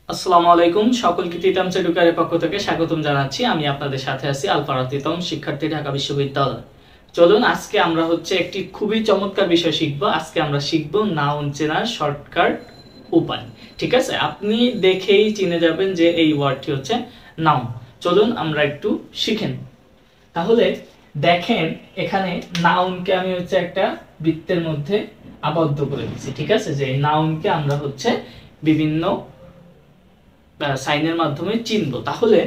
আসসালামু আলাইকুম, সকলকে তিতাম এডুকেশনের পক্ষ থেকে স্বাগতম জানাচ্ছি। আমি আপনাদের সাথে আছি আলফারাত তিতাম, শিক্ষার্থী, ঢাকা বিশ্ববিদ্যালয়। চলুন আজকে আমরা একটি খুবই চমৎকার বিষয় শিখব। আজকে আমরা শিখব নাউন চেনার শর্টকাট উপায়। ঠিক আছে, আপনি দেখেই চিনে যাবেন যে এই ওয়ার্ডটি হচ্ছে নাউন। চলুন আমরা একটু শিখেন। তাহলে দেখেন, এখানে নাউনকে আমি একটা বৃত্তের মধ্যে আবদ্ধ করে দিচ্ছি। ঠিক আছে, যে নাউনকে আমরা বিভিন্ন সাইনের মাধ্যমে চিনব। তাহলে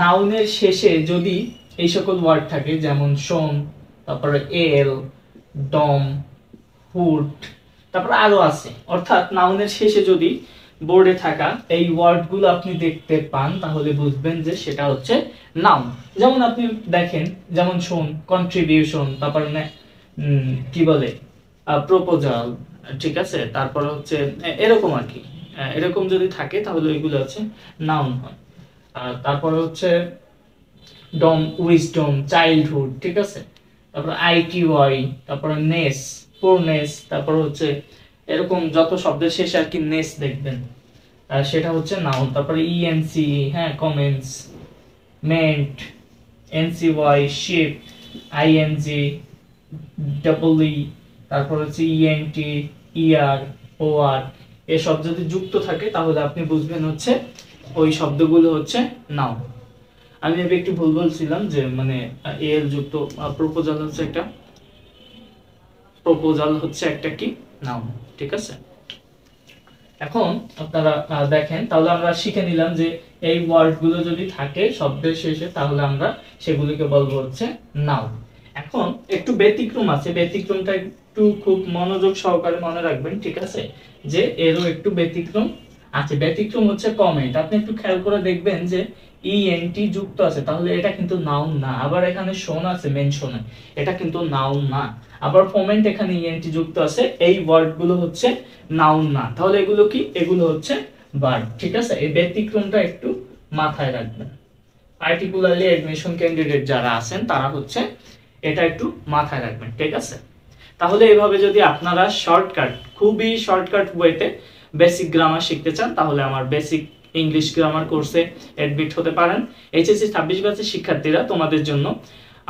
নাউনের শেষে যদি এই সকল ওয়ার্ড থাকে, যেমন শোন, তারপরে এল, ডম, হুড, তারপরে আরো আছে, অর্থাৎ নাউনের শেষে যদি বোর্ডে থাকা এই ওয়ার্ডগুলো আপনি দেখতে পান, তাহলে বুঝবেন যে সেটা হচ্ছে নাউন। যেমন আপনি দেখেন, যেমন শোন, কন্ট্রিবিউশন, তারপরে কি বলে, প্রপোজাল, ঠিক আছে, তারপরে এরকম আর কি। এরকম যদি থাকে তাহলে এগুলো নাউন হয়। তারপরে ডম, উইজডম, চাইল্ডহুড, ঠিক আছে, তারপর আইটিওয়াই, তারপরে নেস, পোরনেস, তারপর এরকম যত শব্দের শেষে আর কি নেস দেখবেন, সেটা নাউন। তারপরে ইএনসি, হ্যাঁ, comments, ment, N C Y, ship, I N G, double E, তারপর ইএনটি, ইআর, ওআর, এসব যদি যুক্ত থাকে তাহলে আপনি বুঝবেন ওই শব্দগুলো নাউন। আমি একটু ভুল বলছিলাম যে মানে এল যুক্ত প্রপোজাল একটা কি নাউন। ঠিক আছে, এখন আপনারা দেখেন, তাহলে আমরা শিখে নিলাম যে এই ওয়ার্ডগুলো যদি থাকে শব্দের শেষে তাহলে আমরা সেগুলিকে বলবো নাউন। এখন একটু ব্যতিক্রম আছে, ব্যতিক্রমটা একটু খুব মনোযোগ সহকারে মনে রাখবেন। ঠিক আছে, যে এরও একটু ব্যতিক্রম আছে। ব্যতিক্রম কমেন্ট। আপনি একটু খেয়াল করে দেখবেন যে ইএনটি যুক্ত আছে, তাহলে এটা কিন্তু নাউন না। আবার এখানে শোন আছে, মেনশন, এটা কিন্তু নাউন না। আবার কমেন্ট, এখানে ইএনটি যুক্ত আছে, এই ওয়ার্ডগুলো নাউন না। তাহলে এগুলো কি? এগুলো ভার্ব। ঠিক আছে, এই ব্যতিক্রমটা একটু মাথায় রাখবেন। পার্টিকুলারলি অ্যাডমিশন ক্যান্ডিডেট যারা আছেন তারা এটা একটু মাথায় রাখবেন। ঠিক আছে, তাহলে এইভাবে যদি আপনারা খুবই শর্টকাট ওয়েতে বেসিক গ্রামার শিখতে চান, তাহলে আমার বেসিক ইংলিশ গ্রামার কোর্সে অ্যাডমিট হতে পারেন। এইচএসসি 26 ব্যাচের শিক্ষার্থীরা, তোমাদের জন্য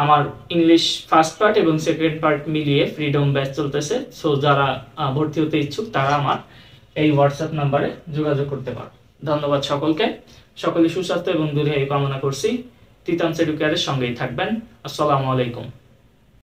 আমার ইংলিশ ফার্স্ট পার্ট এবং সেকেন্ড পার্ট মিলিয়ে ফ্রিডম ব্যাচ চলতেছে। সো যারা ভর্তি হতে ইচ্ছুক তারা আমার এই হোয়াটসঅ্যাপ নাম্বারে যোগাযোগ করতে পারো। ধন্যবাদ সকলকে। সকলে সুস্বাস্থ্য এবং দীর্ঘায়ু কামনা করছি। তিতামস এডুকেয়ারের সঙ্গেই থাকবেন। আসসালামু আলাইকুম।